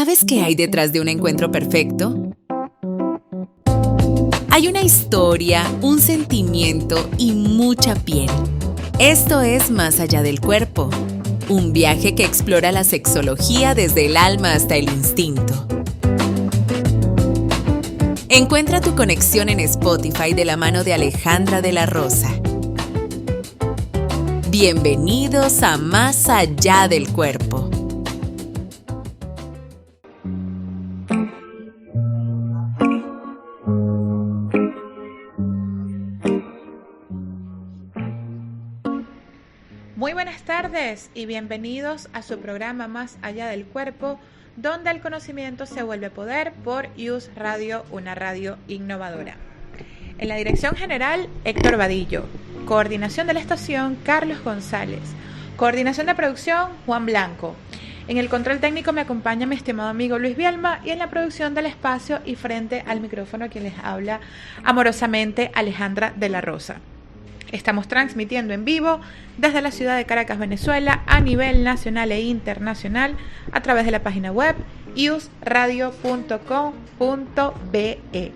¿Sabes qué hay detrás de un encuentro perfecto? Hay una historia, un sentimiento y mucha piel. Esto es Más allá del cuerpo, un viaje que explora la sexología desde el alma hasta el instinto. Encuentra tu conexión en Spotify de la mano de Alejandra de la Rosa. Bienvenidos a Más allá del cuerpo. Muy buenas tardes y bienvenidos a su programa Más allá del cuerpo, donde el conocimiento se vuelve poder por IUS Radio, una radio innovadora. En la dirección general, Héctor Vadillo. Coordinación de la estación, Carlos González. Coordinación de producción, Juan Blanco. En el control técnico me acompaña mi estimado amigo Luis Bielma y en la producción del espacio y frente al micrófono quien les habla amorosamente Alejandra de la Rosa. Estamos transmitiendo en vivo desde la ciudad de Caracas, Venezuela, a nivel nacional e internacional a través de la página web iusradio.com.be.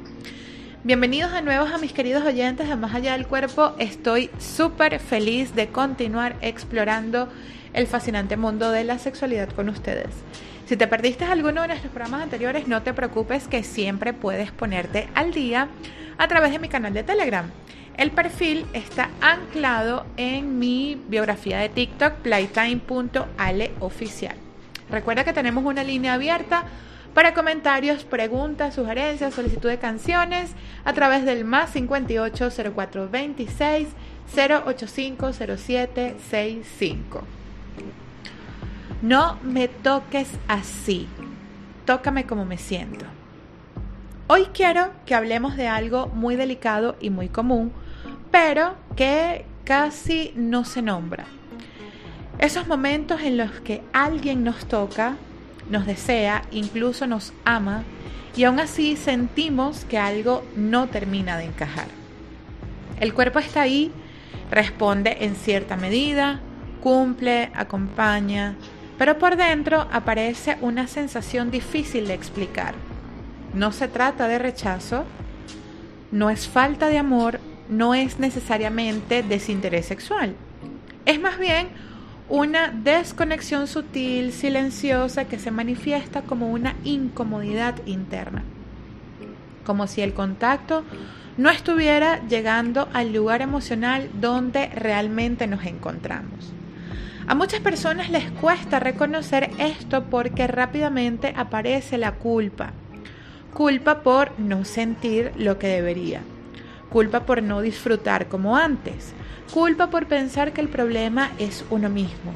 Bienvenidos de nuevo a mis queridos oyentes de Más allá del cuerpo. Estoy súper feliz de continuar explorando el fascinante mundo de la sexualidad con ustedes. Si te perdiste alguno de nuestros programas anteriores, no te preocupes que siempre puedes ponerte al día a través de mi canal de Telegram. El perfil está anclado en mi biografía de TikTok, playtime.aleoficial. Recuerda que tenemos una línea abierta para comentarios, preguntas, sugerencias, solicitud de canciones a través del más 58 0426 085 0765. No me toques así, tócame como me siento. Hoy quiero que hablemos de algo muy delicado y muy común, pero que casi no se nombra. Esos momentos en los que alguien nos toca, nos desea, incluso nos ama, y aún así sentimos que algo no termina de encajar. El cuerpo está ahí, responde en cierta medida, cumple, acompaña, pero por dentro aparece una sensación difícil de explicar. No se trata de rechazo, no es falta de amor, no es necesariamente desinterés sexual. Es más bien una desconexión sutil, silenciosa, que se manifiesta como una incomodidad interna. Como si el contacto no estuviera llegando al lugar emocional donde realmente nos encontramos. A muchas personas les cuesta reconocer esto porque rápidamente aparece la culpa. Culpa por no sentir lo que debería. Culpa por no disfrutar como antes. Culpa por pensar que el problema es uno mismo.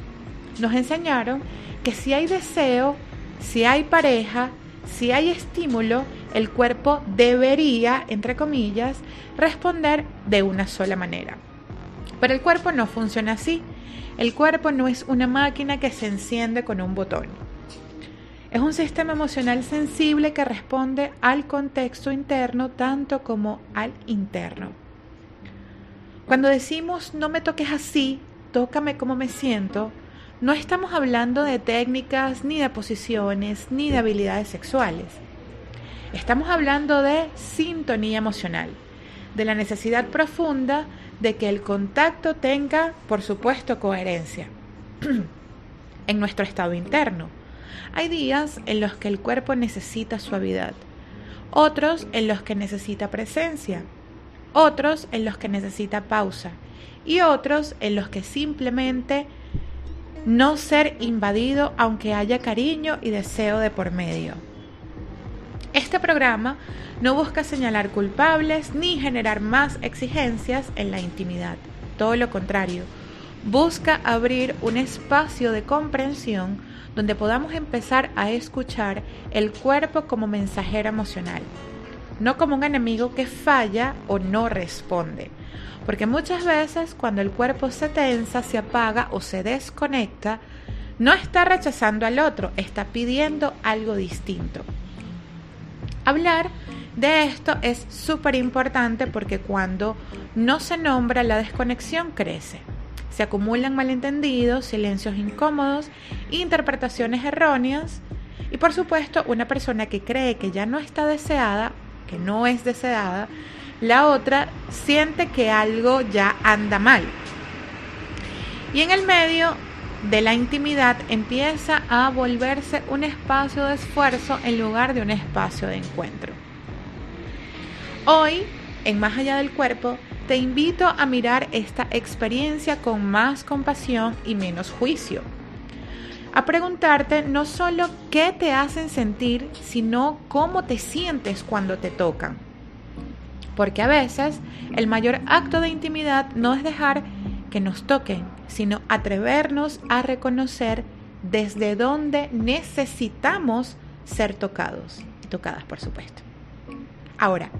Nos enseñaron que si hay deseo, si hay pareja, si hay estímulo, el cuerpo debería, entre comillas, responder de una sola manera. Pero el cuerpo no funciona así. El cuerpo no es una máquina que se enciende con un botón. Es un sistema emocional sensible que responde al contexto interno tanto como al interno. Cuando decimos no me toques así, tócame como me siento, no estamos hablando de técnicas, ni de posiciones, ni de habilidades sexuales. Estamos hablando de sintonía emocional, de la necesidad profunda de que el contacto tenga, por supuesto, coherencia en nuestro estado interno. Hay días en los que el cuerpo necesita suavidad, otros en los que necesita presencia, otros en los que necesita pausa y otros en los que simplemente no ser invadido aunque haya cariño y deseo de por medio. Este programa no busca señalar culpables ni generar más exigencias en la intimidad, todo lo contrario, busca abrir un espacio de comprensión donde podamos empezar a escuchar el cuerpo como mensajero emocional, no como un enemigo que falla o no responde. Porque muchas veces cuando el cuerpo se tensa, se apaga o se desconecta, no está rechazando al otro, está pidiendo algo distinto. Hablar de esto es súper importante porque cuando no se nombra, la desconexión crece. Se acumulan malentendidos, silencios incómodos, interpretaciones erróneas Y por supuesto, una persona que cree que ya no está deseada, que no es deseada, la otra siente que algo ya anda mal. Y en el medio de la intimidad empieza a volverse un espacio de esfuerzo en lugar de un espacio de encuentro. Hoy, en Más allá del cuerpo, te invito a mirar esta experiencia con más compasión y menos juicio. A preguntarte no solo qué te hacen sentir, sino cómo te sientes cuando te tocan. Porque a veces el mayor acto de intimidad no es dejar que nos toquen, sino atrevernos a reconocer desde dónde necesitamos ser tocados y tocadas, por supuesto. Ahora,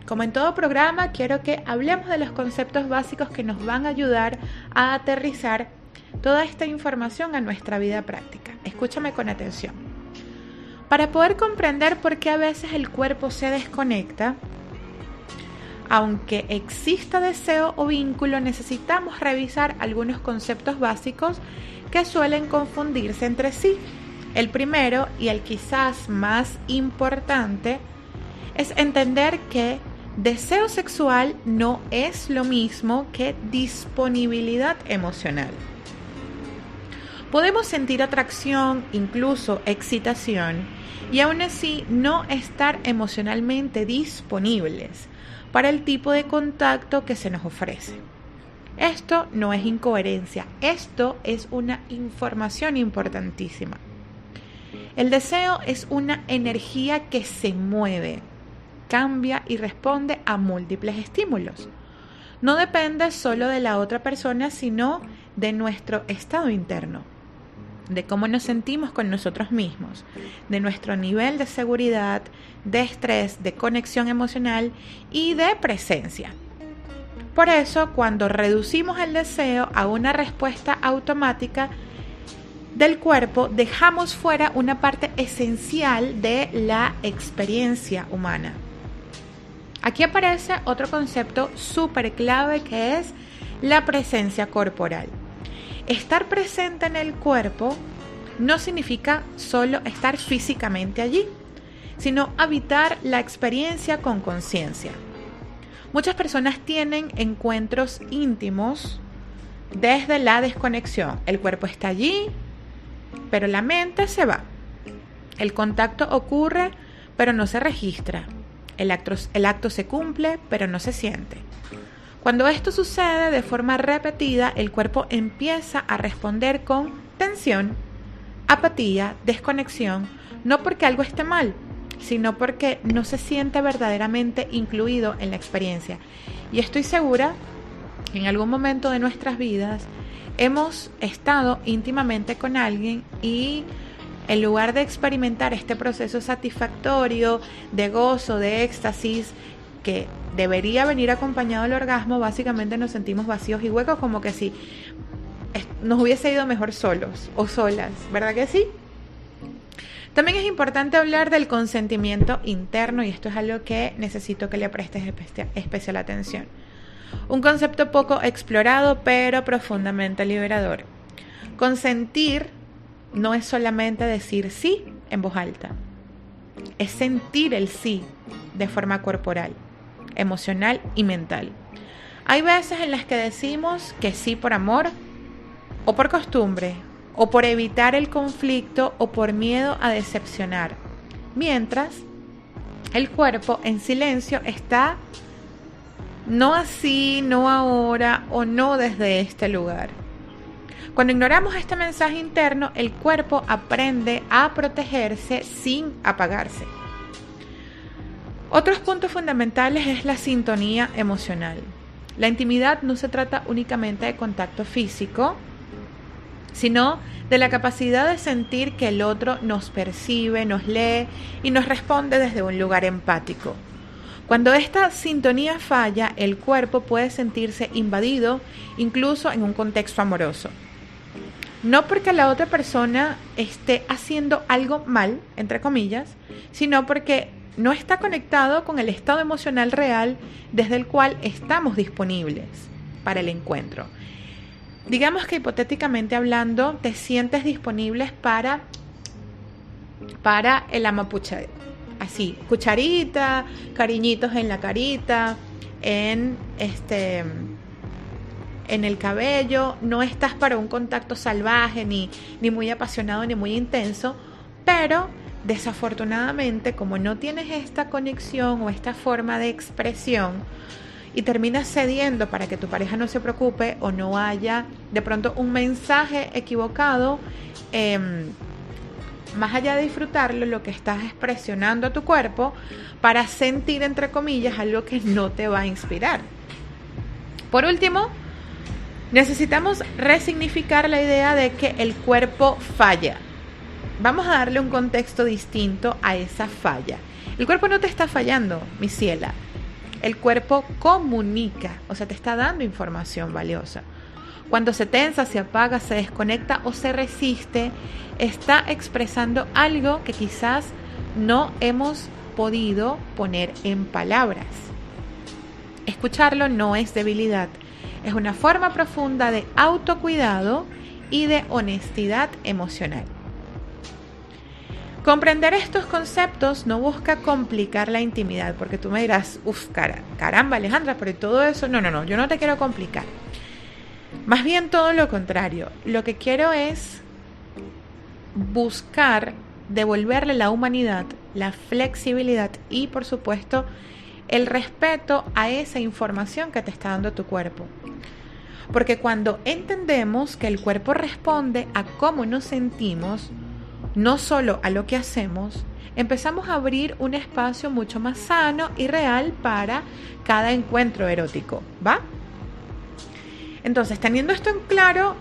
como en todo programa, quiero que hablemos de los conceptos básicos que nos van a ayudar a aterrizar toda esta información a nuestra vida práctica. Escúchame con atención. Para poder comprender por qué a veces el cuerpo se desconecta, aunque exista deseo o vínculo, necesitamos revisar algunos conceptos básicos que suelen confundirse entre sí. El primero, y el quizás más importante, es entender que deseo sexual no es lo mismo que disponibilidad emocional. Podemos sentir atracción, incluso excitación, y aún así no estar emocionalmente disponibles para el tipo de contacto que se nos ofrece. Esto no es incoherencia, esto es una información importantísima. El deseo es una energía que se mueve, cambia y responde a múltiples estímulos. No depende solo de la otra persona, sino de nuestro estado interno, de cómo nos sentimos con nosotros mismos, de nuestro nivel de seguridad, de estrés, de conexión emocional y de presencia. Por eso, cuando reducimos el deseo a una respuesta automática del cuerpo, dejamos fuera una parte esencial de la experiencia humana. Aquí aparece otro concepto súper clave, que es la presencia corporal. Estar presente en el cuerpo no significa solo estar físicamente allí, sino habitar la experiencia con conciencia. Muchas personas tienen encuentros íntimos desde la desconexión. El cuerpo está allí, pero la mente se va. El contacto ocurre, pero no se registra. El acto se cumple, pero no se siente. Cuando esto sucede de forma repetida, el cuerpo empieza a responder con tensión, apatía, desconexión, no porque algo esté mal, sino porque no se siente verdaderamente incluido en la experiencia. Y estoy segura que en algún momento de nuestras vidas hemos estado íntimamente con alguien y en lugar de experimentar este proceso satisfactorio, de gozo, de éxtasis, que debería venir acompañado del orgasmo, básicamente nos sentimos vacíos y huecos, como que si nos hubiese ido mejor solos o solas, ¿verdad que sí? También es importante hablar del consentimiento interno, y esto es algo que necesito que le prestes especial atención. Un concepto poco explorado, pero profundamente liberador. Consentir no es solamente decir sí en voz alta, es sentir el sí de forma corporal, emocional y mental. Hay veces en las que decimos que sí por amor, o por costumbre, o por evitar el conflicto, o por miedo a decepcionar, mientras el cuerpo en silencio está no así, no ahora, o no desde este lugar. Cuando ignoramos este mensaje interno, el cuerpo aprende a protegerse sin apagarse. Otros puntos fundamentales es la sintonía emocional. La intimidad no se trata únicamente de contacto físico, sino de la capacidad de sentir que el otro nos percibe, nos lee y nos responde desde un lugar empático. Cuando esta sintonía falla, el cuerpo puede sentirse invadido, incluso en un contexto amoroso. No porque la otra persona esté haciendo algo mal, entre comillas, sino porque no está conectado con el estado emocional real desde el cual estamos disponibles para el encuentro. Digamos que hipotéticamente hablando, te sientes disponible para para el amapuchadero. Así, cucharita, cariñitos en la carita, en el cabello. No estás para un contacto salvaje, ni muy apasionado, ni muy intenso, pero desafortunadamente, como no tienes esta conexión o esta forma de expresión y terminas cediendo para que tu pareja no se preocupe o no haya de pronto un mensaje equivocado, más allá de disfrutarlo, lo que estás es presionando a tu cuerpo para sentir, entre comillas, algo que no te va a inspirar. Por último, necesitamos resignificar la idea de que el cuerpo falla. Vamos a darle un contexto distinto a esa falla. El cuerpo no te está fallando, mi ciela. El cuerpo comunica, o sea, te está dando información valiosa. Cuando se tensa, se apaga, se desconecta o se resiste, está expresando algo que quizás no hemos podido poner en palabras. Escucharlo no es debilidad, es una forma profunda de autocuidado y de honestidad emocional. Comprender estos conceptos no busca complicar la intimidad, porque tú me dirás, caramba Alejandra, pero todo eso, no, yo no te quiero complicar. Más bien todo lo contrario, lo que quiero es buscar devolverle la humanidad, la flexibilidad y por supuesto el respeto a esa información que te está dando tu cuerpo. Porque cuando entendemos que el cuerpo responde a cómo nos sentimos, no solo a lo que hacemos, empezamos a abrir un espacio mucho más sano y real para cada encuentro erótico, ¿va? Entonces, teniendo esto en claro,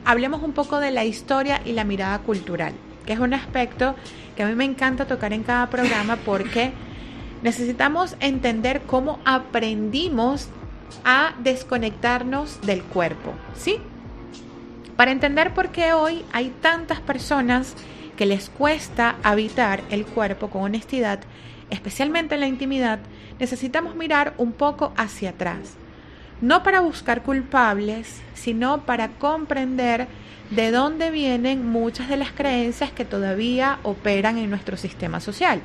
hablemos un poco de la historia y la mirada cultural, que es un aspecto que a mí me encanta tocar en cada programa porque necesitamos entender cómo aprendimos a desconectarnos del cuerpo, ¿sí? Para entender por qué hoy hay tantas personas que les cuesta habitar el cuerpo con honestidad, especialmente en la intimidad, necesitamos mirar un poco hacia atrás. No para buscar culpables, sino para comprender de dónde vienen muchas de las creencias que todavía operan en nuestro sistema social,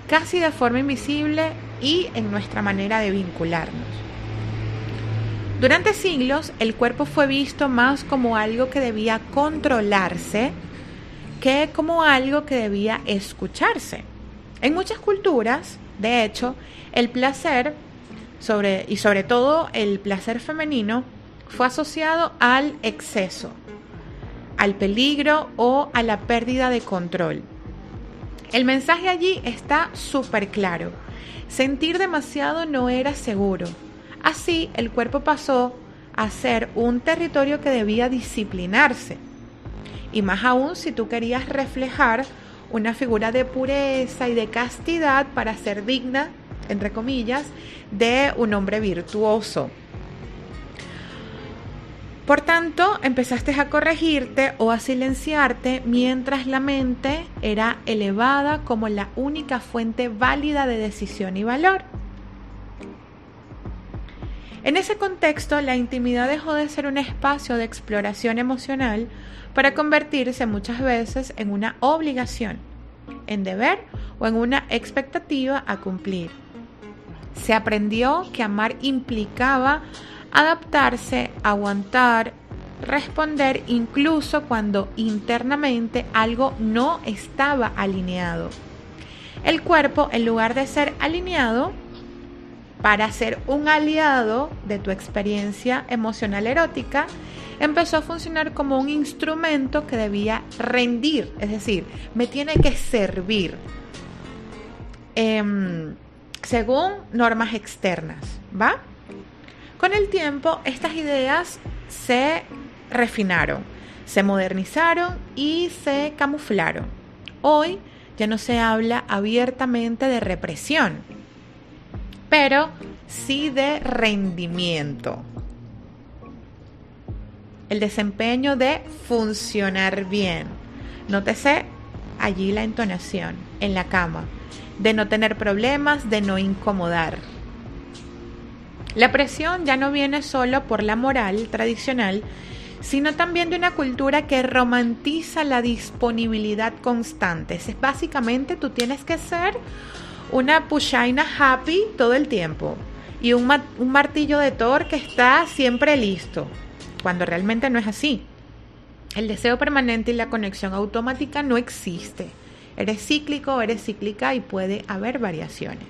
casi de forma invisible y en nuestra manera de vincularnos. Durante siglos, el cuerpo fue visto más como algo que debía controlarse que como algo que debía escucharse. En muchas culturas, de hecho, el placer, sobre todo el placer femenino, fue asociado al exceso, al peligro o a la pérdida de control. El mensaje allí está súper claro. Sentir demasiado no era seguro. Así, el cuerpo pasó a ser un territorio que debía disciplinarse. Y más aún si tú querías reflejar una figura de pureza y de castidad para ser digna, entre comillas, de un hombre virtuoso. Por tanto, empezaste a corregirte o a silenciarte mientras la mente era elevada como la única fuente válida de decisión y valor. En ese contexto, la intimidad dejó de ser un espacio de exploración emocional para convertirse muchas veces en una obligación, en deber o en una expectativa a cumplir. Se aprendió que amar implicaba adaptarse, aguantar, responder incluso cuando internamente algo no estaba alineado. El cuerpo, en lugar de ser alineado, para ser un aliado de tu experiencia emocional erótica, empezó a funcionar como un instrumento que debía rendir, es decir, me tiene que servir según normas externas, ¿va? Con el tiempo, estas ideas se refinaron, se modernizaron y se camuflaron. Hoy ya no se habla abiertamente de represión, pero sí de rendimiento. El desempeño de funcionar bien. Nótese allí la entonación en la cama, de no tener problemas, de no incomodar. La presión ya no viene solo por la moral tradicional, sino también de una cultura que romantiza la disponibilidad constante. Básicamente tú tienes que ser una pushaina happy todo el tiempo y un martillo de Thor que está siempre listo, cuando realmente no es así. El deseo permanente y la conexión automática no existe. Eres cíclico o eres cíclica y puede haber variaciones.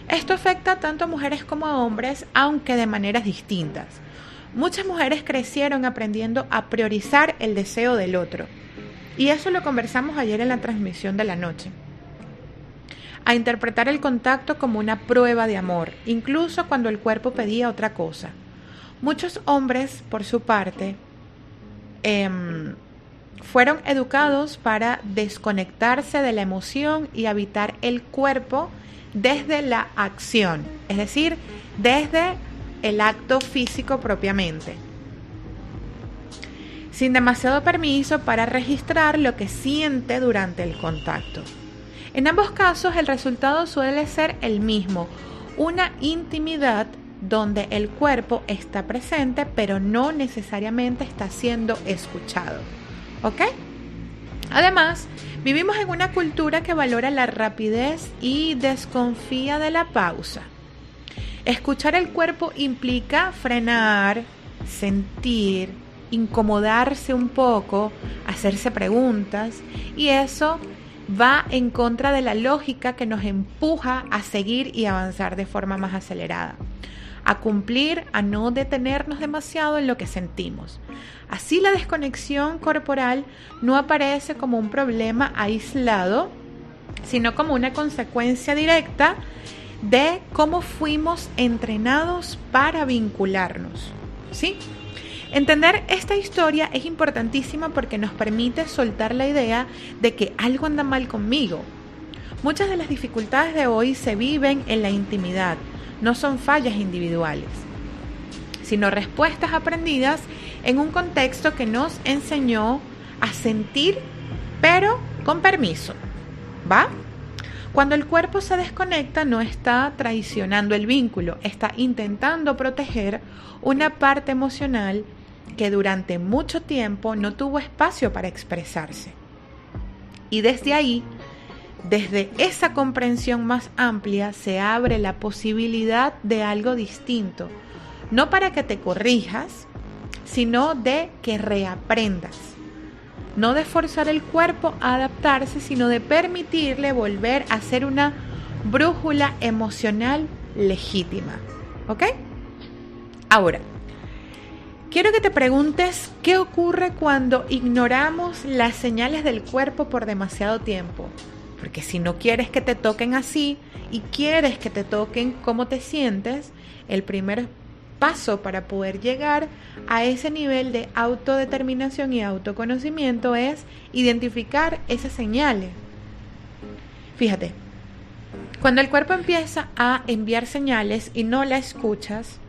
Esto afecta tanto a mujeres como a hombres, aunque de maneras distintas. Muchas mujeres crecieron aprendiendo a priorizar el deseo del otro. Y eso lo conversamos ayer en la transmisión de la noche. A interpretar el contacto como una prueba de amor, incluso cuando el cuerpo pedía otra cosa. Muchos hombres, por su parte, fueron educados para desconectarse de la emoción y habitar el cuerpo desde la acción, es decir, desde el acto físico propiamente, sin demasiado permiso para registrar lo que siente durante el contacto. En ambos casos el resultado suele ser el mismo, una intimidad donde el cuerpo está presente pero no necesariamente está siendo escuchado. ¿Ok? Además, vivimos en una cultura que valora la rapidez y desconfía de la pausa. Escuchar el cuerpo implica frenar, sentir, incomodarse un poco, hacerse preguntas, y eso va en contra de la lógica que nos empuja a seguir y avanzar de forma más acelerada, a cumplir, a no detenernos demasiado en lo que sentimos. Así la desconexión corporal no aparece como un problema aislado, sino como una consecuencia directa de cómo fuimos entrenados para vincularnos, ¿sí? Entender esta historia es importantísima porque nos permite soltar la idea de que algo anda mal conmigo. Muchas de las dificultades de hoy se viven en la intimidad, no son fallas individuales, sino respuestas aprendidas en un contexto que nos enseñó a sentir, pero con permiso, ¿va? Cuando el cuerpo se desconecta, no está traicionando el vínculo, está intentando proteger una parte emocional que durante mucho tiempo no tuvo espacio para expresarse. Y desde ahí, desde esa comprensión más amplia, se abre la posibilidad de algo distinto, no para que te corrijas, sino de que reaprendas. No de forzar el cuerpo a adaptarse, sino de permitirle volver a ser una brújula emocional legítima. ¿Ok? Ahora, quiero que te preguntes qué ocurre cuando ignoramos las señales del cuerpo por demasiado tiempo. Porque si no quieres que te toquen así y quieres que te toquen cómo te sientes, el primer paso para poder llegar a ese nivel de autodeterminación y autoconocimiento es identificar esas señales. Fíjate, cuando el cuerpo empieza a enviar señales y no la escuchas,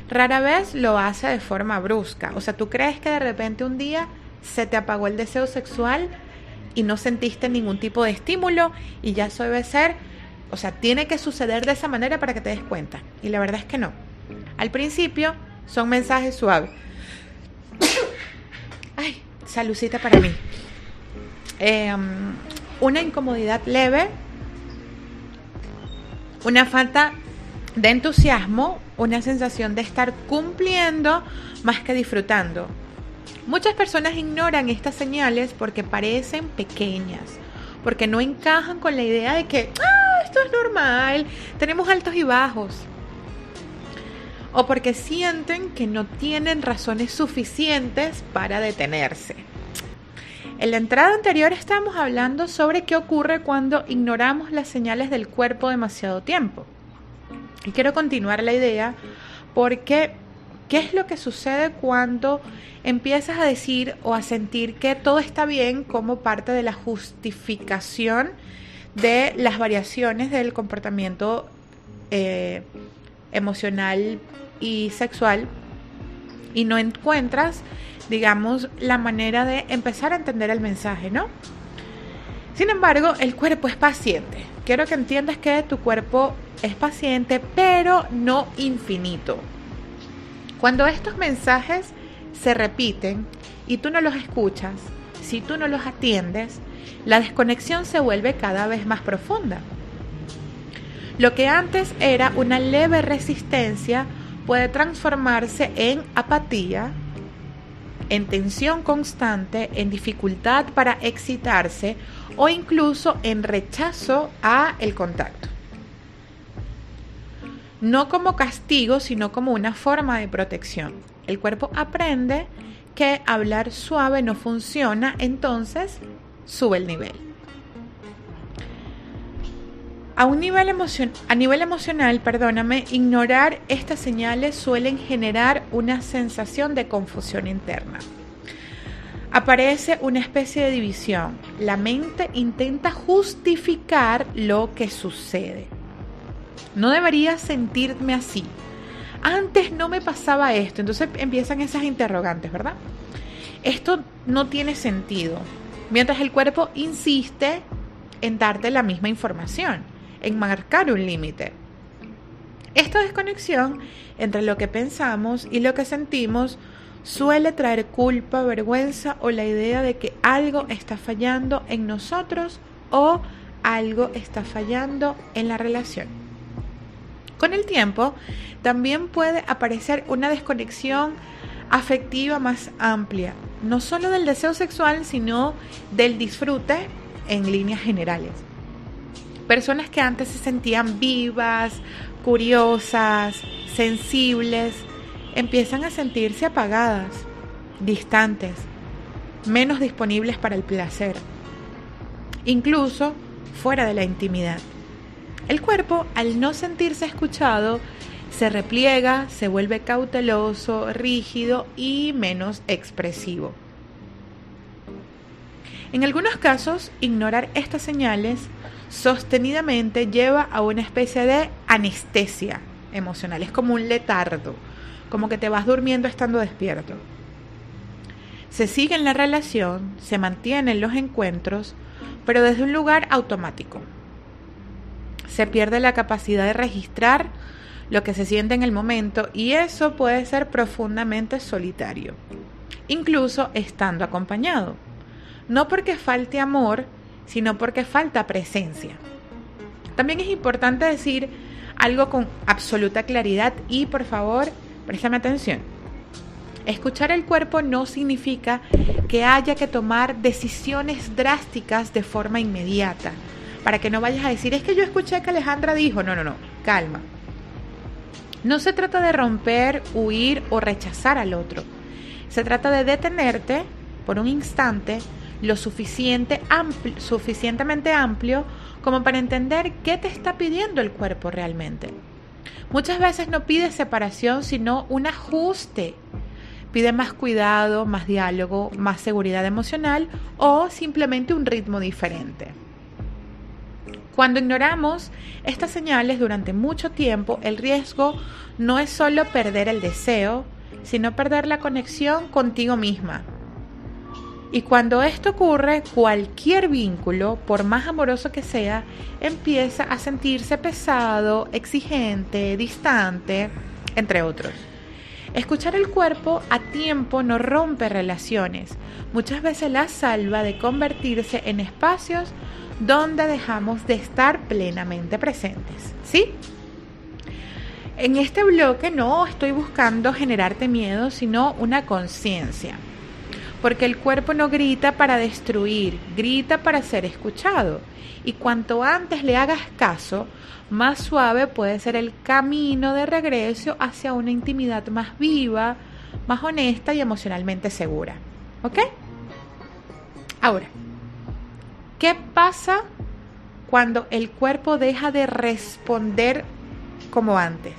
rara vez lo hace de forma brusca. O sea, tú crees que de repente un día se te apagó el deseo sexual y no sentiste ningún tipo de estímulo y ya eso debe ser, o sea, tiene que suceder de esa manera para que te des cuenta. Y la verdad es que no. Al principio son mensajes suaves. Ay, salucita para mí. Una incomodidad leve, una falta de entusiasmo, una sensación de estar cumpliendo más que disfrutando. Muchas personas ignoran estas señales porque parecen pequeñas, porque no encajan con la idea de que esto es normal, tenemos altos y bajos, o porque sienten que no tienen razones suficientes para detenerse. En la entrada anterior estábamos hablando sobre qué ocurre cuando ignoramos las señales del cuerpo demasiado tiempo. Y quiero continuar la idea porque ¿qué es lo que sucede cuando empiezas a decir o a sentir que todo está bien como parte de la justificación de las variaciones del comportamiento emocional y sexual y no encuentras, digamos, la manera de empezar a entender el mensaje, ¿no? Sin embargo, el cuerpo es paciente. Quiero que entiendas que tu cuerpo es paciente, pero no infinito. Cuando estos mensajes se repiten y tú no los escuchas, si tú no los atiendes, la desconexión se vuelve cada vez más profunda. Lo que antes era una leve resistencia puede transformarse en apatía, en tensión constante, en dificultad para excitarse o incluso en rechazo a el contacto. No como castigo, sino como una forma de protección. El cuerpo aprende que hablar suave no funciona, entonces sube el nivel. A nivel emocional, ignorar estas señales suelen generar una sensación de confusión interna. Aparece una especie de división. La mente intenta justificar lo que sucede. No debería sentirme así. Antes no me pasaba esto. Entonces empiezan esas interrogantes, ¿verdad? Esto no tiene sentido. Mientras el cuerpo insiste en darte la misma información, en marcar un límite. Esta desconexión entre lo que pensamos y lo que sentimos suele traer culpa, vergüenza o la idea de que algo está fallando en nosotros o algo está fallando en la relación. Con el tiempo, también puede aparecer una desconexión afectiva más amplia, no solo del deseo sexual, sino del disfrute en líneas generales. Personas que antes se sentían vivas, curiosas, sensibles, empiezan a sentirse apagadas, distantes, menos disponibles para el placer, incluso fuera de la intimidad. El cuerpo, al no sentirse escuchado, se repliega, se vuelve cauteloso, rígido y menos expresivo. En algunos casos, ignorar estas señales sostenidamente lleva a una especie de anestesia emocional. Es como un letargo, como que te vas durmiendo estando despierto. Se sigue en la relación, se mantienen los encuentros, pero desde un lugar automático. Se pierde la capacidad de registrar lo que se siente en el momento y eso puede ser profundamente solitario, incluso estando acompañado. No porque falte amor, sino porque falta presencia. También es importante decir algo con absoluta claridad y, por favor, préstame atención. Escuchar el cuerpo no significa que haya que tomar decisiones drásticas de forma inmediata, para que no vayas a decir, es que yo escuché que Alejandra dijo, no, calma. No se trata de romper, huir o rechazar al otro. Se trata de detenerte por un instante lo suficientemente amplio como para entender qué te está pidiendo el cuerpo realmente. Muchas veces no pide separación, sino un ajuste. Pide más cuidado, más diálogo, más seguridad emocional o simplemente un ritmo diferente. Cuando ignoramos estas señales durante mucho tiempo, el riesgo no es solo perder el deseo, sino perder la conexión contigo misma. Y cuando esto ocurre, cualquier vínculo, por más amoroso que sea, empieza a sentirse pesado, exigente, distante, entre otros. Escuchar el cuerpo a tiempo no rompe relaciones. Muchas veces las salva de convertirse en espacios donde dejamos de estar plenamente presentes. ¿Sí? En este bloque no estoy buscando generarte miedo, sino una conciencia. Porque el cuerpo no grita para destruir, grita para ser escuchado. Y cuanto antes le hagas caso, más suave puede ser el camino de regreso hacia una intimidad más viva, más honesta y emocionalmente segura. ¿Ok? Ahora, ¿qué pasa cuando el cuerpo deja de responder como antes?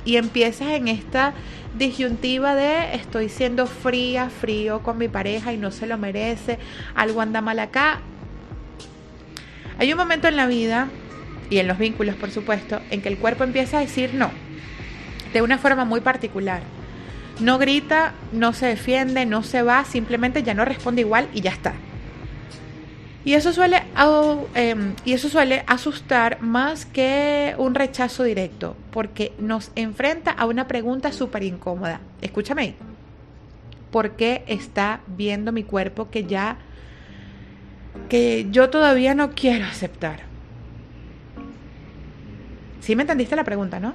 Y empiezas en esta disyuntiva de estoy siendo frío con mi pareja y no se lo merece, algo anda mal acá. Hay un momento en la vida, y en los vínculos por supuesto, en que el cuerpo empieza a decir no, de una forma muy particular. No grita, no se defiende, no se va, simplemente ya no responde igual y ya está. Y eso suele asustar más que un rechazo directo, porque nos enfrenta a una pregunta súper incómoda. Escúchame. por qué está viendo mi cuerpo que yo todavía no quiero aceptar. ¿Sí me entendiste la pregunta, no?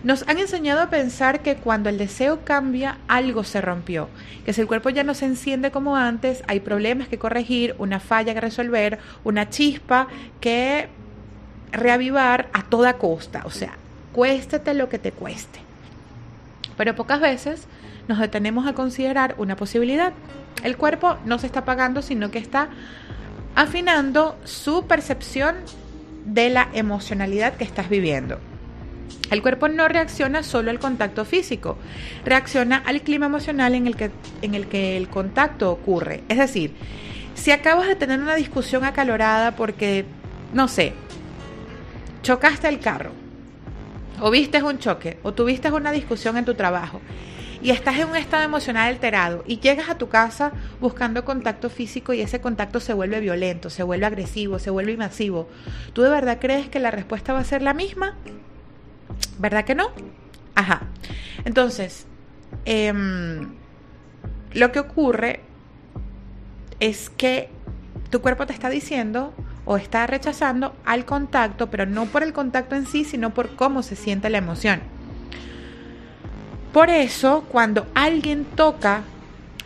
Nos han enseñado a pensar que cuando el deseo cambia, algo se rompió, que si el cuerpo ya no se enciende como antes, hay problemas que corregir, una falla que resolver, una chispa que reavivar a toda costa, o sea, cuéstete lo que te cueste. Pero pocas veces nos detenemos a considerar una posibilidad. El cuerpo no se está apagando, sino que está afinando su percepción de la emocionalidad que estás viviendo. El cuerpo no reacciona solo al contacto físico, reacciona al clima emocional en el que el contacto ocurre. Es decir, si acabas de tener una discusión acalorada porque, no sé, chocaste el carro, o viste un choque, o tuviste una discusión en tu trabajo, y estás en un estado emocional alterado, y llegas a tu casa buscando contacto físico y ese contacto se vuelve violento, se vuelve agresivo, se vuelve invasivo, ¿tú de verdad crees que la respuesta va a ser la misma? ¿Verdad que no? Ajá. Entonces, lo que ocurre es que tu cuerpo te está diciendo o está rechazando al contacto, pero no por el contacto en sí, sino por cómo se siente la emoción. Por eso, cuando alguien toca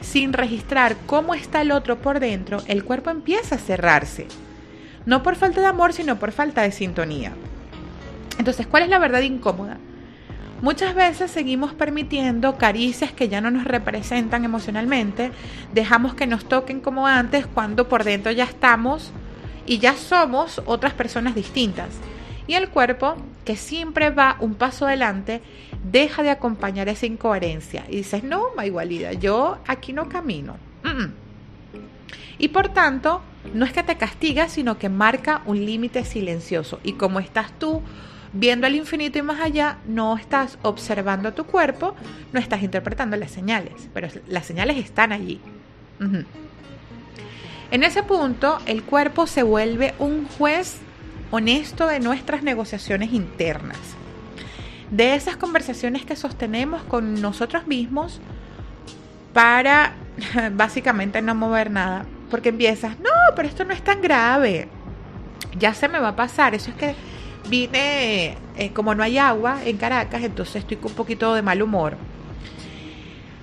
sin registrar cómo está el otro por dentro, el cuerpo empieza a cerrarse. No por falta de amor, sino por falta de sintonía. Entonces, ¿cuál es la verdad incómoda? Muchas veces seguimos permitiendo caricias que ya no nos representan emocionalmente, dejamos que nos toquen como antes cuando por dentro ya estamos y ya somos otras personas distintas. Y el cuerpo, que siempre va un paso adelante, deja de acompañar esa incoherencia y dices, no, Maygualida, yo aquí no camino. Y por tanto, no es que te castiga, sino que marca un límite silencioso. Y como estás tú viendo al infinito y más allá, no estás observando tu cuerpo, no estás interpretando las señales, pero las señales están allí. En ese punto, el cuerpo se vuelve un juez honesto de nuestras negociaciones internas, de esas conversaciones que sostenemos con nosotros mismos para básicamente no mover nada, porque empiezas, no, pero esto no es tan grave, ya se me va a pasar, eso es que vine, como no hay agua en Caracas, entonces estoy con un poquito de mal humor.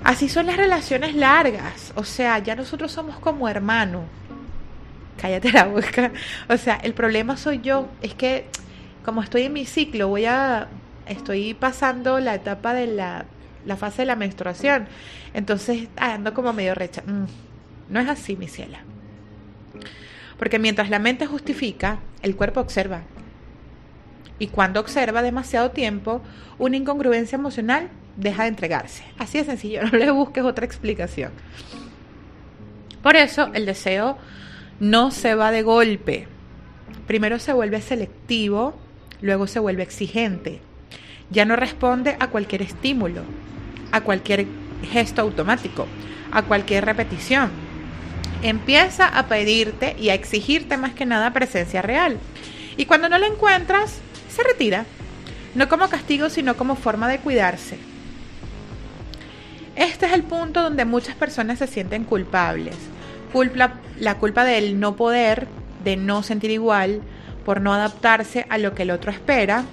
Así son las relaciones largas, o sea, ya nosotros somos como hermanos. Cállate la boca. O sea, el problema soy yo, es que como estoy en mi ciclo, estoy pasando la etapa de la fase de la menstruación, entonces ando como medio recha. No es así, mi ciela. Porque mientras la mente justifica, el cuerpo observa. Y cuando observa demasiado tiempo, una incongruencia emocional deja de entregarse. Así de sencillo, no le busques otra explicación. Por eso el deseo no se va de golpe. Primero se vuelve selectivo, luego se vuelve exigente. Ya no responde a cualquier estímulo, a cualquier gesto automático, a cualquier repetición. Empieza a pedirte y a exigirte más que nada presencia real. Y cuando no la encuentras, se retira. No como castigo, sino como forma de cuidarse. Este es el punto donde muchas personas se sienten culpables. La culpa del no poder, de no sentir igual, por no adaptarse a lo que el otro espera.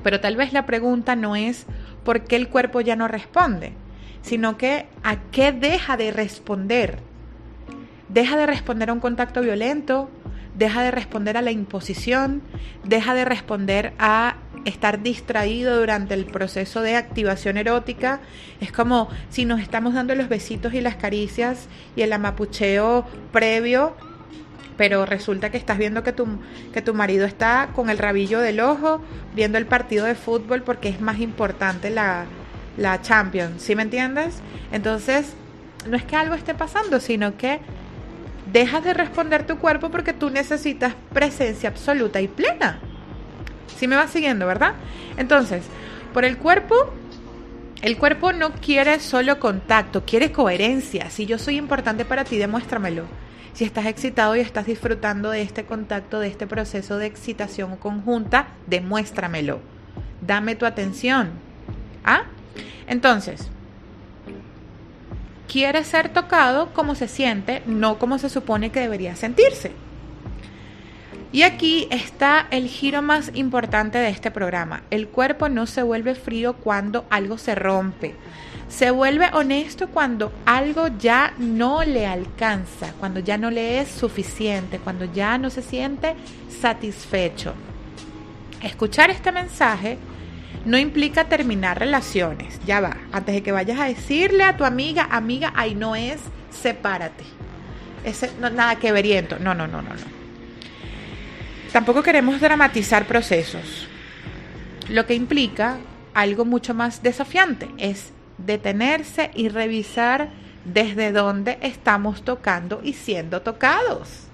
Pero tal vez la pregunta no es por qué el cuerpo ya no responde, sino que a qué deja de responder. Deja de responder a un contacto violento, deja de responder a la imposición, deja de responder a estar distraído durante el proceso de activación erótica. Es como si nos estamos dando los besitos y las caricias y el amapucheo previo, pero resulta que estás viendo que tu marido está con el rabillo del ojo viendo el partido de fútbol porque es más importante la Champions, ¿sí me entiendes? Entonces, no es que algo esté pasando, sino que dejas de responder tu cuerpo porque tú necesitas presencia absoluta y plena. ¿Sí me vas siguiendo, verdad? Entonces, por el cuerpo no quiere solo contacto, quiere coherencia. Si yo soy importante para ti, demuéstramelo. Si estás excitado y estás disfrutando de este contacto, de este proceso de excitación conjunta, demuéstramelo. Dame tu atención. ¿Ah? Entonces, quiere ser tocado como se siente, no como se supone que debería sentirse. Y aquí está el giro más importante de este programa. El cuerpo no se vuelve frío cuando algo se rompe. Se vuelve honesto cuando algo ya no le alcanza, cuando ya no le es suficiente, cuando ya no se siente satisfecho. Escuchar este mensaje no implica terminar relaciones. Ya va, antes de que vayas a decirle a tu amiga, ahí no es, sepárate. Nada que veriento. No. Tampoco queremos dramatizar procesos. Lo que implica algo mucho más desafiante es detenerse y revisar desde dónde estamos tocando y siendo tocados.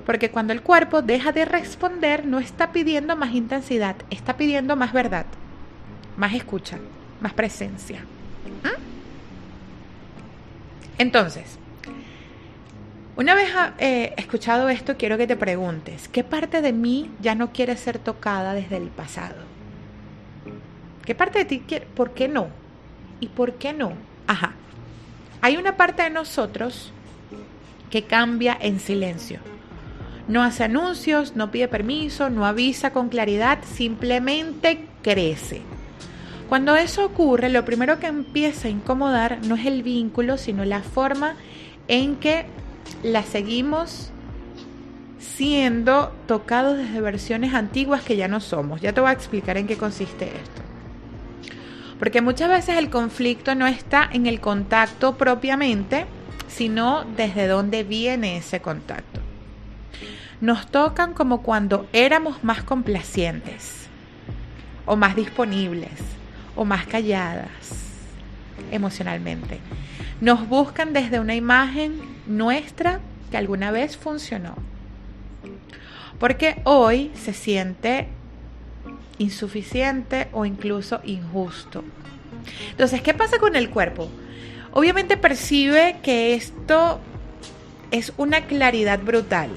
Porque cuando el cuerpo deja de responder, no está pidiendo más intensidad, está pidiendo más verdad, más escucha, más presencia. Entonces, una vez escuchado esto, quiero que te preguntes, ¿qué parte de mí ya no quiere ser tocada desde el pasado? ¿Qué parte de ti quiere? ¿Por qué no? ¿Y por qué no? Hay una parte de nosotros que cambia en silencio. No hace anuncios, no pide permiso, no avisa con claridad, simplemente crece. Cuando eso ocurre, lo primero que empieza a incomodar no es el vínculo, sino la forma en que la seguimos siendo tocados desde versiones antiguas que ya no somos. Ya te voy a explicar en qué consiste esto. Porque muchas veces el conflicto no está en el contacto propiamente, sino desde dónde viene ese contacto. Nos tocan como cuando éramos más complacientes, o más disponibles, o más calladas emocionalmente. Nos buscan desde una imagen nuestra que alguna vez funcionó. Porque hoy se siente insuficiente o incluso injusto. Entonces, ¿qué pasa con el cuerpo? Obviamente percibe que esto es una claridad brutal.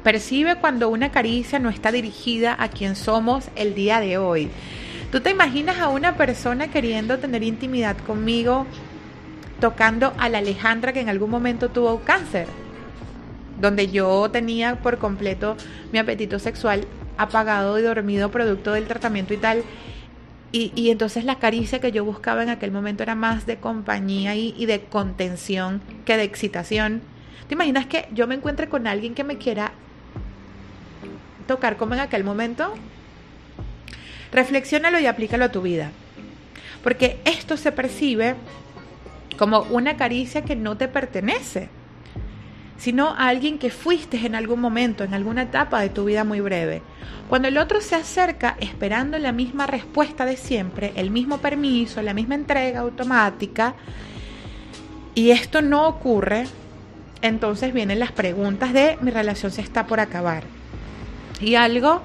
Percibe cuando una caricia no está dirigida a quien somos el día de hoy. ¿Tú te imaginas a una persona queriendo tener intimidad conmigo tocando a la Alejandra que en algún momento tuvo cáncer? Donde yo tenía por completo mi apetito sexual apagado y dormido producto del tratamiento y tal. Y entonces la caricia que yo buscaba en aquel momento era más de compañía y de contención que de excitación. ¿Te imaginas que yo me encuentre con alguien que me quiera tocar como en aquel momento? Reflexiónalo y aplícalo a tu vida. Porque esto se percibe como una caricia que no te pertenece, sino a alguien que fuiste en algún momento, en alguna etapa de tu vida muy breve. Cuando el otro se acerca esperando la misma respuesta de siempre, el mismo permiso, la misma entrega automática, y esto no ocurre, entonces vienen las preguntas de mi relación se está por acabar. Y algo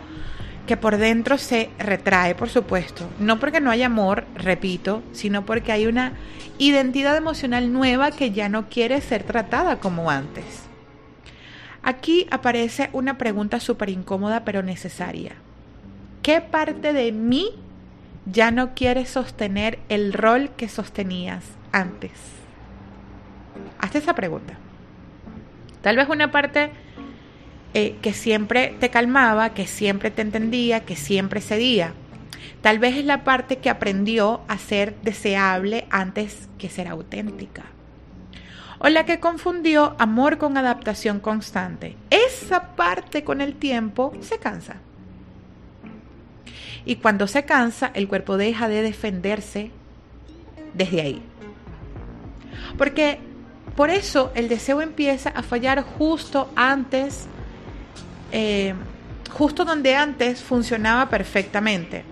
que por dentro se retrae, por supuesto, no porque no haya amor, repito, sino porque hay una identidad emocional nueva que ya no quiere ser tratada como antes. Aquí aparece una pregunta súper incómoda pero necesaria. ¿Qué parte de mí ya no quiere sostener el rol que sostenías antes? Hazte esa pregunta. Tal vez una parte que siempre te calmaba, que siempre te entendía, que siempre cedía. Tal vez es la parte que aprendió a ser deseable antes que ser auténtica. O la que confundió amor con adaptación constante. Esa parte con el tiempo se cansa. Y cuando se cansa, el cuerpo deja de defenderse desde ahí. Porque por eso el deseo empieza a fallar justo antes, justo donde antes funcionaba perfectamente.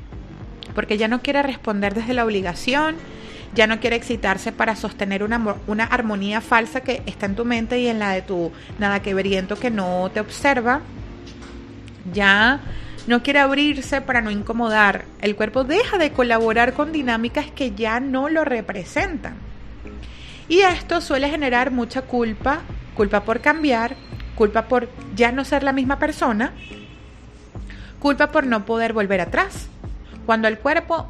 Porque ya no quiere responder desde la obligación, ya no quiere excitarse para sostener una armonía falsa que está en tu mente y en la de tu nada que veriento que no te observa. Ya no quiere abrirse para no incomodar. El cuerpo deja de colaborar con dinámicas que ya no lo representan. Y esto suele generar mucha culpa, culpa por cambiar, culpa por ya no ser la misma persona, culpa por no poder volver atrás. Cuando el cuerpo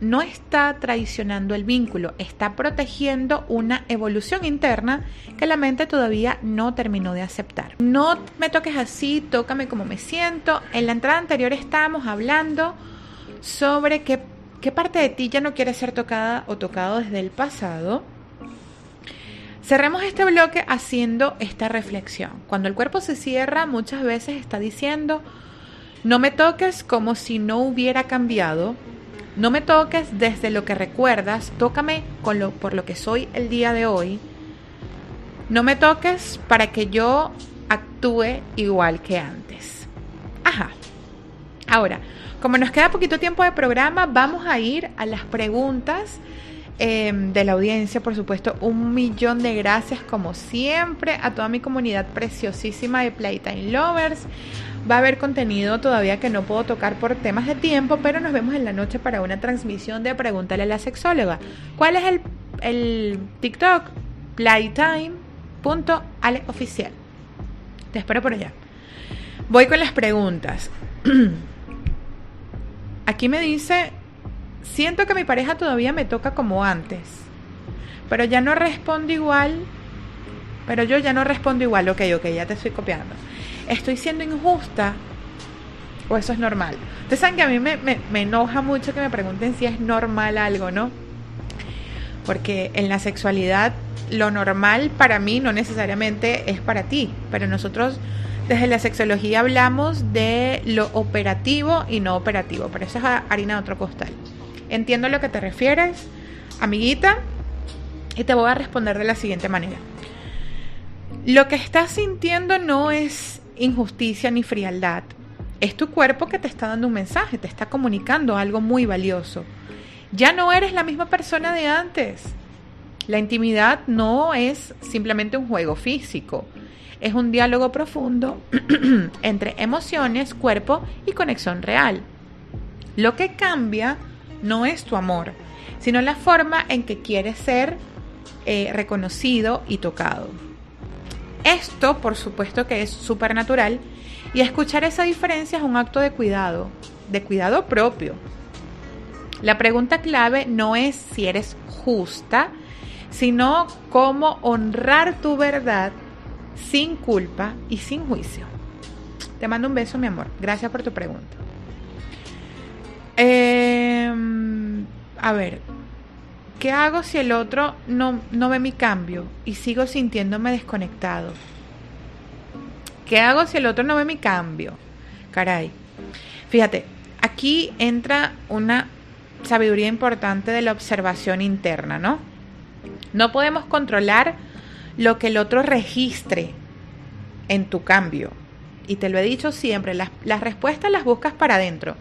no está traicionando el vínculo, está protegiendo una evolución interna que la mente todavía no terminó de aceptar. No me toques así, tócame como me siento. En la entrada anterior estábamos hablando sobre qué parte de ti ya no quiere ser tocada o tocado desde el pasado. Cerremos este bloque haciendo esta reflexión. Cuando el cuerpo se cierra, muchas veces está diciendo: no me toques como si no hubiera cambiado. No me toques desde lo que recuerdas, tócame por lo que soy el día de hoy. No me toques para que yo actúe igual que antes. Ajá. Ahora, como nos queda poquito tiempo de programa, vamos a ir a las preguntas de la audiencia. Por supuesto, 1.000.000 de gracias como siempre a toda mi comunidad preciosísima de Playtime Lovers. Va a haber contenido todavía que no puedo tocar por temas de tiempo, pero nos vemos en la noche para una transmisión de Pregúntale a la sexóloga. ¿Cuál es el TikTok? Playtime.aleoficial. Te espero por allá. Voy con las preguntas. Aquí me dice: siento que mi pareja todavía me toca como antes, pero ya no respondo igual. Pero yo ya no respondo igual. Ok, ya te estoy copiando. ¿Estoy siendo injusta o eso es normal? Ustedes saben que a mí me enoja mucho que me pregunten si es normal algo, ¿no? Porque en la sexualidad lo normal para mí no necesariamente es para ti. Pero nosotros desde la sexología hablamos de lo operativo y no operativo. Pero eso es harina de otro costal. Entiendo a lo que te refieres, amiguita, y te voy a responder de la siguiente manera. Lo que estás sintiendo no es injusticia ni frialdad. Es tu cuerpo que te está dando un mensaje, te está comunicando algo muy valioso. Ya no eres la misma persona de antes. La intimidad no es simplemente un juego físico. Es un diálogo profundo entre emociones, cuerpo y conexión real. Lo que cambia no es tu amor, sino la forma en que quieres ser reconocido y tocado. Esto, por supuesto, que es súper natural, y escuchar esa diferencia es un acto de cuidado propio. La pregunta clave no es si eres justa, sino cómo honrar tu verdad sin culpa y sin juicio. Te mando un beso, mi amor. Gracias por tu pregunta. A ver, ¿qué hago si el otro no ve mi cambio y sigo sintiéndome desconectado? ¿Qué hago si el otro no ve mi cambio? Caray. Fíjate, aquí entra una sabiduría importante de la observación interna, ¿no? No podemos controlar lo que el otro registre en tu cambio. Y te lo he dicho siempre, las respuestas las buscas para adentro.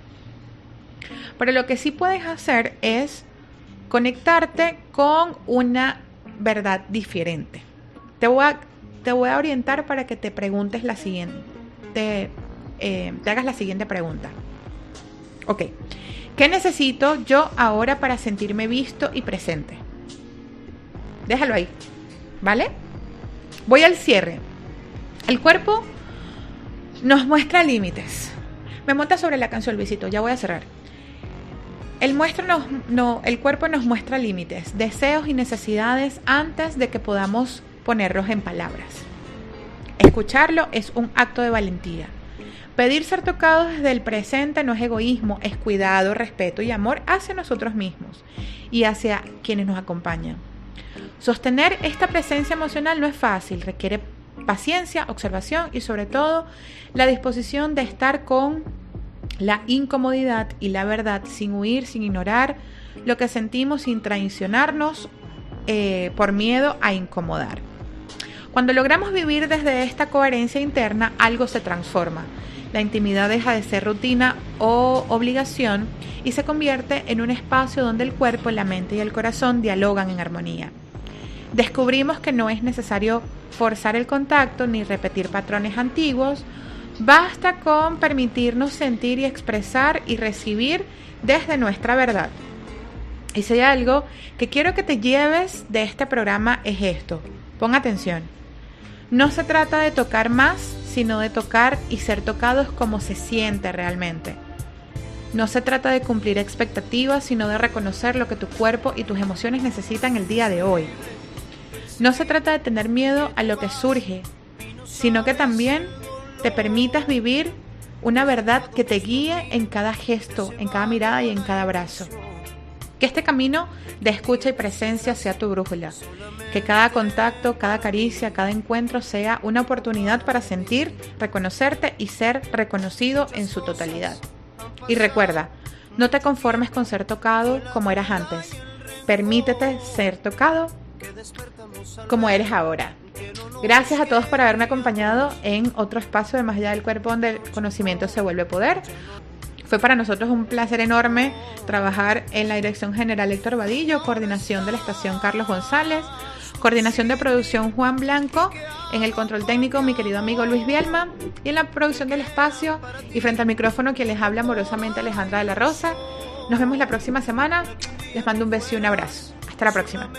Pero lo que sí puedes hacer es conectarte con una verdad diferente. Te voy a orientar para que te preguntes la siguiente, te hagas la siguiente pregunta. Ok, ¿qué necesito yo ahora para sentirme visto y presente? Déjalo ahí, ¿vale? Voy al cierre. El cuerpo nos muestra límites. Me monta sobre la canción, Luisito, ya voy a cerrar. El cuerpo nos muestra límites, deseos y necesidades antes de que podamos ponerlos en palabras. Escucharlo es un acto de valentía. Pedir ser tocados desde el presente no es egoísmo, es cuidado, respeto y amor hacia nosotros mismos y hacia quienes nos acompañan. Sostener esta presencia emocional no es fácil, requiere paciencia, observación y sobre todo la disposición de estar con la incomodidad y la verdad sin huir, sin ignorar lo que sentimos, sin traicionarnos por miedo a incomodar. Cuando logramos vivir desde esta coherencia interna, algo se transforma. La intimidad deja de ser rutina o obligación y se convierte en un espacio donde el cuerpo, la mente y el corazón dialogan en armonía. Descubrimos que no es necesario forzar el contacto ni repetir patrones antiguos. Basta con permitirnos sentir y expresar y recibir desde nuestra verdad. Y si hay algo que quiero que te lleves de este programa es esto. Pon atención. No se trata de tocar más, sino de tocar y ser tocados como se siente realmente. No se trata de cumplir expectativas, sino de reconocer lo que tu cuerpo y tus emociones necesitan el día de hoy. No se trata de tener miedo a lo que surge, sino que también te permitas vivir una verdad que te guíe en cada gesto, en cada mirada y en cada abrazo. Que este camino de escucha y presencia sea tu brújula. Que cada contacto, cada caricia, cada encuentro sea una oportunidad para sentir, reconocerte y ser reconocido en su totalidad. Y recuerda, no te conformes con ser tocado como eras antes. Permítete ser tocado como eres ahora. Gracias a todos por haberme acompañado en otro espacio de Más allá del cuerpo, donde el conocimiento se vuelve poder. Fue para nosotros un placer enorme trabajar en la Dirección General Héctor Vadillo, coordinación de la estación Carlos González, coordinación de producción Juan Blanco, en el control técnico mi querido amigo Luis Bielma, y en la producción del espacio y frente al micrófono quien les habla amorosamente Alejandra de la Rosa. Nos vemos la próxima semana. Les mando un beso y un abrazo. Hasta la próxima.